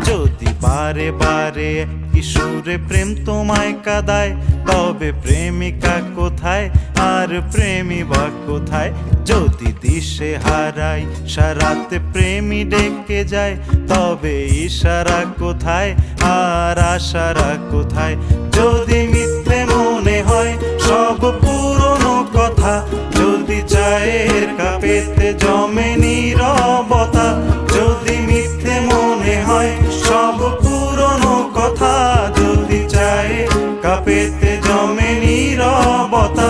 যদি বারে বারে কিশোরে প্রেম তোমায় কাঁদায়, তবে প্রেমিকা কোথায় আর প্রেমী বা কোথায়? যদি দিশে হারাই সারাতে প্রেমী ডেকে যায়, তবে ইশারা কোথায় আর আশারা কোথায়? যদি মিথ্যে মনে হয় সব পুরনো কথা, যদি চায়ের কাপেতে জমে নীরবতা, যদি মিথ্যে মনে হয় সব পুরনো কথা, যদি চায়ের কাপেতে জমে নীরবতা,